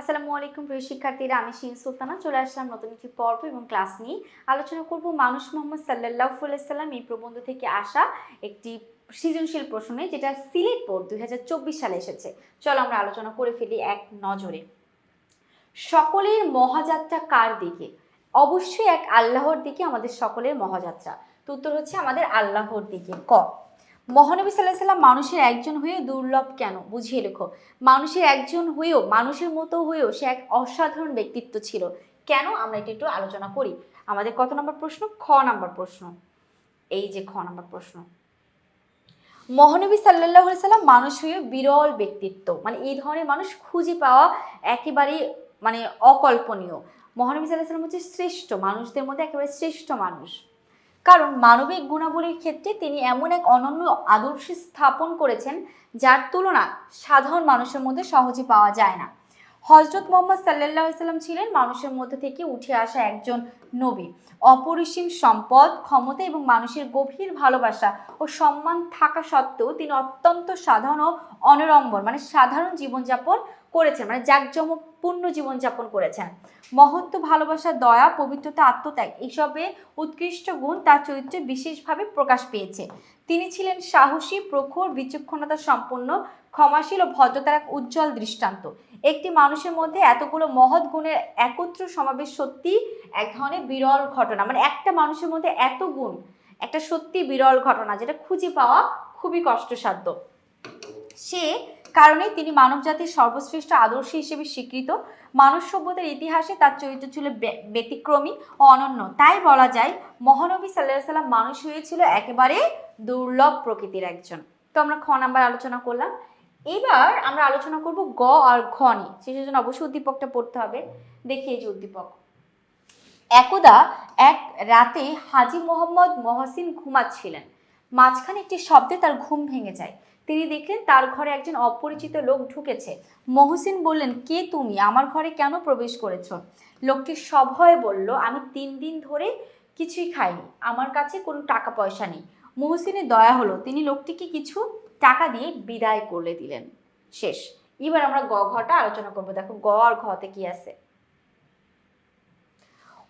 আসসালামু আলাইকুম প্রিয় শিক্ষার্থীরা, আমি শিন সুলতানা চলে আসলাম নতুন একটি পর্ব এবং ক্লাস নিয়ে। আলোচনা করব মানুষ মোহাম্মদ সাল্লাল্লাহু আলাইহি সাল্লাম এই প্রবন্ধ থেকে আসা একটি সৃজনশীল প্রশ্ন নিয়ে, যেটা সিলেট বোর্ড 2024 সালে এসেছে। চলো আমরা আলোচনা করে ফেলি এক নজরে। সকলের মহাযাত্রা কার দিকে? অবশ্যই এক আল্লাহর দিকে আমাদের সকলের মহাযাত্রা। তো উত্তর হচ্ছে আমাদের আল্লাহর দিকে। ক, মহানবী সাল্লাল্লাহু আলাইহি সাল্লাম মানুষের একজন হয়েও দুর্লভ কেন? বুঝিয়ে লেখো। মানুষের একজন হয়েও, মানুষের মতো হয়েও সে এক অসাধারণ ব্যক্তিত্ব ছিল। কেন? আমরা এটা একটু আলোচনা করি। আমাদের কত নম্বর প্রশ্ন? খ নম্বর প্রশ্ন। এই যে খ নম্বর প্রশ্ন, মহানবী সাল্লাল্লাহু আলাইহি সাল্লাম মানুষ হয়েও বিরল ব্যক্তিত্ব, মানে এই ধরনের মানুষ খুঁজে পাওয়া একেবারে মানে অকল্পনীয়। মহানবী সাল্লাল্লাহু আলাইহি সাল্লাম হচ্ছে শ্রেষ্ঠ মানুষদের মধ্যে একেবারে শ্রেষ্ঠ মানুষ, কারণ মানবিক গুণাবলীর ক্ষেত্রে তিনি এমন এক অনন্য আদর্শ স্থাপন করেছেন যার তুলনা সাধারণ মানুষের মধ্যে সহজে পাওয়া যায় না। হযরত মুহাম্মদ সাল্লাল্লাহু আলাইহি সাল্লাম ছিলেন মানুষের মধ্যে থেকে উঠে আসা একজন নবী। অপরিসীম সম্পদ, ক্ষমতা এবং মানুষের গভীর ভালোবাসা ও সম্মান থাকা সত্ত্বেও তিনি অত্যন্ত সাধারণ ও অনড়ম্বর, মানে সাধারণ জীবনযাপন করেছেন, মানে জাঁকজমকপূর্ণ জীবনযাপন করেছেন। মহত্ব, ভালোবাসা, দয়া, পবিত্রতা, আত্মত্যাগ এইসবে উৎকৃষ্ট গুণ তার চরিত্রে বিশেষভাবে প্রকাশ পেয়েছে। তিনি ছিলেন সাহসী, প্রখর, বিচক্ষণতা সম্পন্ন, ক্ষমাশীল ও ভদ্রতার এক উজ্জ্বল দৃষ্টান্ত। একটি মানুষের মধ্যে এতগুলো মহৎ গুণের একত্র সমাবেশ সত্যি এক ধরনের বিরল ঘটনা, মানে একটা মানুষের মধ্যে এত গুণ একটা সত্যি বিরল ঘটনা, যেটা খুঁজে পাওয়া খুবই কষ্টসাধ্য। সে কারণে তিনি মানব জাতির সর্বশ্রেষ্ঠ আদর্শ হিসেবে স্বীকৃত। মানব সভ্যতার ইতিহাসে তার চরিত্র ছিল ব্যতিক্রমী ও অনন্য। তাই বলা যায় মহানবী সাল্লাল্লাহু আলাইহি সাল্লাম মানুষ হয়েছিল একেবারে দুর্লভ প্রকৃতির একজন। তো আমরা খ নাম্বার আলোচনা করলাম। এবার আমরা আলোচনা করব গ আর ঘ নিয়ে। সেই জন্য অবশ্যই উদ্দীপকটা পড়তে হবে। দেখি এই যে উদ্দীপক। একদা এক রাতে হাজী মোহাম্মদ মহসিন ঘুমাচ্ছিলেন। মাঝখানে একটি শব্দে তার ঘুম ভেঙে যায়। তিনি দেখলেন তার ঘরে একজন অপরিচিত লোক ঢুকেছে। মহসিন বললেন, কে তুমি? আমার ঘরে কেন প্রবেশ করেছো? লোকটি সভয়ে বলল, আমি 3 দিন ধরে কিছুই খাইনি, আমার কাছে কোনো টাকা পয়সা নেই। মহসিনের দয়া হলো, তিনি লোকটিকে কিছু টাকা দিয়ে বিদায় করে দিলেন। শেষ। এবার আমরা গ ঘটা আলোচনা করবো। দেখো গ আর ঘতে কি আছে।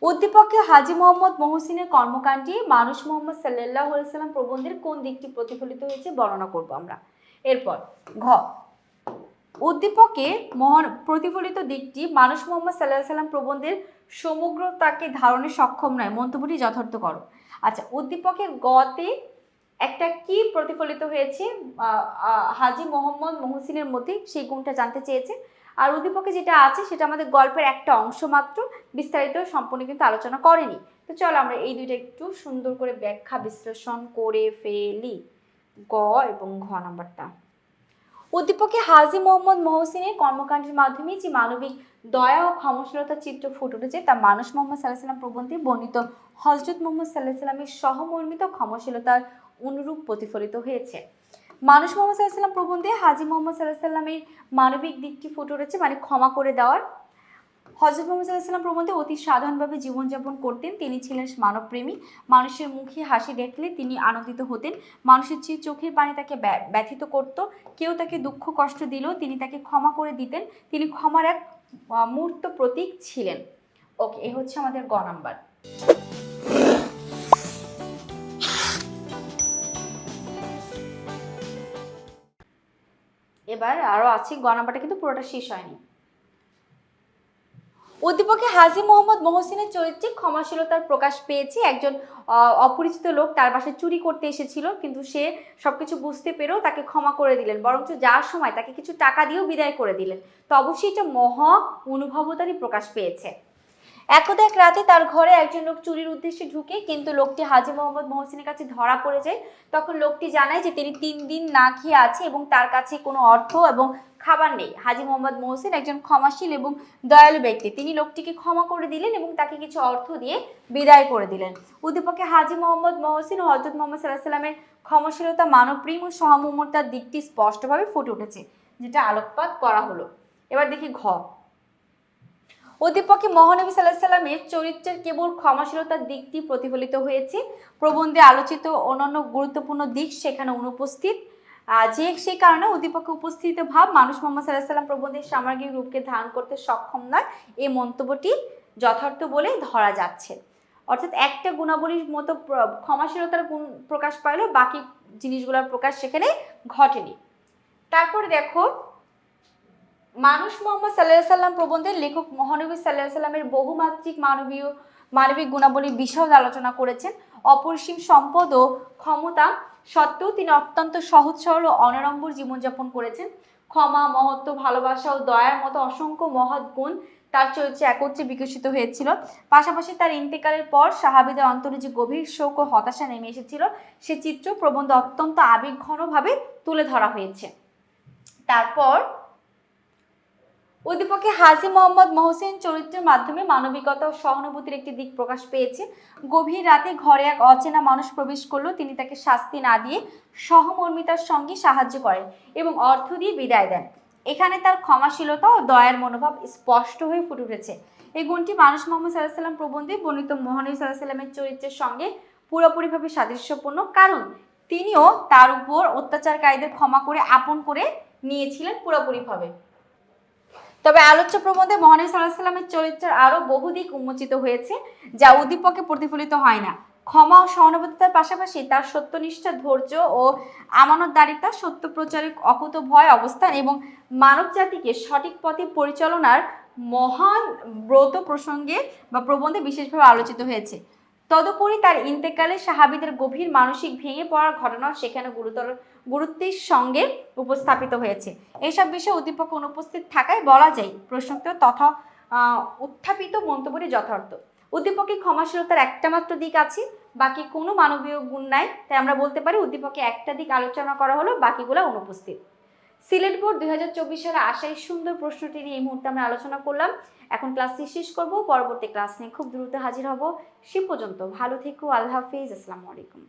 উদ্দীপকে হাজী মোহাম্মদ মহসিনের কর্মকাণ্ডে মানুষ মোহাম্মদ সাল্লাল্লাহু আলাইহি সাল্লাম প্রবন্ধের কোন দিকটি প্রতিফলিত হয়েছে বর্ণনা করব আমরা। এরপর ঘ, উদ্দীপকে প্রতিফলিত দিকটি মানুষ মোহাম্মদ সাল্লাল্লাহু আলাইহি সাল্লাম প্রবন্ধের সমগ্রতাকে ধারণে সক্ষম নয়, মন্তব্যটি যথার্থ করো। আচ্ছা, উদ্দীপকের গতে একটা কি প্রতিফলিত হয়েছে হাজী মোহাম্মদ মহসিনের মধ্যে, সেই গুণটা জানতে চেয়েছে। আর উদ্দীপকে যেটা আছে সেটা আমাদের গল্পের একটা অংশ মাত্র, বিস্তারিত সম্পূর্ণ কিন্তু আলোচনা করেনি। তো চলো আমরা এই দুইটা একটু সুন্দর করে ব্যাখ্যা বিশ্লেষণ করে ফেলি, গ এবং ঘ নাম্বারটা। উদ্দীপকে হাজী মোহাম্মদ মহসিনের কর্মকাণ্ডের মাধ্যমে যে মানবিক দয়া ও ক্ষমাশীলতার চিত্র ফুটে উঠেছে তা মানুষ মোহাম্মদ সাল্লাল্লাহু আলাইহি সাল্লাম প্রবন্ধে বর্ণিত হযরত মুহাম্মদ সাল্লাল্লাহু আলাইহি সাল্লামের সহমর্মিত ক্ষমাশীলতার অনুরূপ প্রতিফলিত হয়েছে। মানুষ মোহাম্মদ সাল্লাল্লাহু আলাইহি সাল্লাম প্রবন্ধে হাজী মোহাম্মদ সাল্লাল্লাহু আলাইহি সাল্লামের মানবিক দিকটি ফুটে উঠেছে, মানে ক্ষমা করে দেওয়ার। হযরত মুহাম্মদ সাল্লাল্লাহু আলাইহি সাল্লাম প্রবন্ধে অতি সাধারণভাবে জীবনযাপন করতেন। তিনি ছিলেন মানবপ্রেমী। মানুষের মুখে হাসি দেখলে তিনি আনন্দিত হতেন। মানুষের চেয়ে চোখের পানি তাকে ব্যথিত করত। কেউ তাকে দুঃখ কষ্ট দিলেও তিনি তাকে ক্ষমা করে দিতেন। তিনি ক্ষমার এক মূর্ত প্রতীক ছিলেন। ওকে, এই হচ্ছে আমাদের গ নাম্বার। এবার আরো আছে, গ নাম্বারটা কিন্তু পুরোটা শেষ হয়নি। উদ্দীপকে হাজী মোহাম্মদ মহসিনের চরিত্রে ক্ষমাশীলতার প্রকাশ পেয়েছে। একজন অপরিচিত লোক তার বাসায় চুরি করতে এসেছিল, কিন্তু সে সবকিছু বুঝতে পেরেও তাকে ক্ষমা করে দিলেন, বরঞ্চ যাওয়ার সময় তাকে কিছু টাকা দিয়েও বিদায় করে দিলেন। তো অবশ্যই এটা মহা অনুভবতারই প্রকাশ পেয়েছে। একদা এক রাতে তার ঘরে একজন লোক চুরির উদ্দেশ্যে ঢুকে, কিন্তু লোকটি হাজী মোহাম্মদ মহসিনের কাছে ধরা পড়ে যায়। তখন লোকটি জানায় যে তিনি 3 দিন না খেয়ে আছে এবং তার কাছে কোনো অর্থ এবং খাবার নেই। হাজী মোহাম্মদ মহসিন একজন ক্ষমাশীল এবং দয়ালু ব্যক্তি। তিনি লোকটিকে ক্ষমা করে দিলেন এবং তাকে কিছু অর্থ দিয়ে বিদায় করে দিলেন। উদ্দীপকে হাজী মোহাম্মদ মহসিন ও হযরত মুহাম্মদ সাল্লাল্লাহু আলাইহি সাল্লামের ক্ষমাশীলতা, মানবপ্রেম ও সহমর্মিতার দিকটি স্পষ্টভাবে ফুটে উঠেছে, যেটা আলোকপাত করা হলো। এবার দেখি ঘ। উদ্দীপকে মহানবী সাল্লাল্লাহু আলাইহি সাল্লামের চরিত্রের কেবল ক্ষমাশীলতার দিকটি প্রতিফলিত হয়েছে। প্রবন্ধে আলোচিত অন্যান্য গুরুত্বপূর্ণ দিক সেখানে অনুপস্থিত। যে সেই কারণে উদ্দীপকে উপস্থিত ভাব মানুষ মোহাম্মদ সাল্লাল্লাহু আলাইহি সাল্লাম প্রবন্ধের সামগ্রিক রূপকে ধারণ করতে সক্ষম নয়, এই মন্তব্যটি যথার্থ বলে ধরা যাচ্ছে। অর্থাৎ একটা গুণাবলীর মতো ক্ষমাশীলতার গুণ প্রকাশ পাইলেও বাকি জিনিসগুলোর প্রকাশ সেখানে ঘটেনি। তারপরে দেখো, মানুষ মোহাম্মদ সাল্লাল্লাহু আলাইহি সাল্লাম প্রবন্ধের লেখক মহানবী সাল্লাল্লাহু আলাইহি সাল্লামের বহুমাত্রিক মানবিক গুণাবলীর বিশদ আলোচনা করেছেন। অপরিসীম সম্পদ ও ক্ষমতা সত্ত্বেও তিনি অত্যন্ত সহজ সরল ও অনাড়ম্বর জীবনযাপন করেছেন। ক্ষমা, মহত্ব, ভালোবাসা ও দয়ার মতো অসংখ্য মহৎ গুণ তার চরিত্রে একত্রে বিকশিত হয়েছিল। পাশাপাশি তার ইন্তেকালের পর সাহাবীদের অন্তরে যে গভীর শোক ও হতাশা নেমে এসেছিল, সে চিত্র প্রবন্ধে অত্যন্ত আবেগঘনভাবে তুলে ধরা হয়েছে। তারপর উদ্দীপকে হাজী মোহাম্মদ মহসিন চরিত্রের মাধ্যমে মানবিকতা ও সহানুভূতির একটি দিক প্রকাশ পেয়েছে। গভীর রাতে ঘরে এক অচেনা মানুষ প্রবেশ করলেও তিনি তাকে শাস্তি না দিয়ে সহমর্মিতার সঙ্গে সাহায্য করেন এবং অর্থ দিয়ে বিদায় দেন। এখানে তার ক্ষমাশীলতা ও দয়ার মনোভাব স্পষ্ট হয়ে ফুটে উঠেছে। এই গুণটি মানুষ মোহাম্মদ সাল্লাল্লাহু আলাইহি সাল্লাম প্রবন্ধে বর্ণিত মহানবী সাল্লাল্লাহু আলাইহি সাল্লামের চরিত্রের সঙ্গে পুরোপুরিভাবে সাদৃশ্যপূর্ণ, কারণ তিনিও তার উপর অত্যাচারকারীদের ক্ষমা করে আপন করে নিয়েছিলেন পুরোপুরিভাবে। তবে আলোচ্য প্রবন্ধে মহানবী সাল্লাল্লাহু আলাইহি সাল্লামের চরিত্রের আরো বহু দিক উন্মোচিত হয়েছে, যা উদ্দীপকে প্রতিফলিত হয় না। ক্ষমা ও সহানুভূতির পাশাপাশি তার সত্যনিষ্ঠা, ধৈর্য ও আমানতদারিতা, সত্য প্রচারে অকুতভয় অবস্থান এবং মানব জাতিকে সঠিক পথে পরিচালনার মহান ব্রত প্রসঙ্গে বা প্রবন্ধে বিশেষভাবে আলোচিত হয়েছে। তদুপরি তার ইন্তেকালে সাহাবীদের গভীর মানসিক ভেঙে পড়ার ঘটনাও সেখানে গুরুত্বের সঙ্গে উপস্থাপিত হয়েছে। এইসব বিষয়ে উদ্দীপক অনুপস্থিত থাকায় বলা যায় প্রশ্নোক্ত তথা উত্থাপিত মন্তব্যটি যথার্থ। উদ্দীপকে ক্ষমাশীলতার একটা মাত্র দিক আছে, বাকি কোনো মানবীয় গুণ নাই। তাই আমরা বলতে পারি উদ্দীপকে একটা দিক আলোচনা করা হলো, বাকিগুলো অনুপস্থিত। সিলেট বোর্ড 2024 সালে আসা এই সুন্দর প্রশ্নটি নিয়ে এই মুহূর্তে আমরা আলোচনা করলাম। এখন ক্লাসটি শেষ করব, পরবর্তী ক্লাস নিয়ে খুব দ্রুত হাজির হব। সে পর্যন্ত ভালো থেকো, আল্লাহ হাফিজ, আসসালামু আলাইকুম।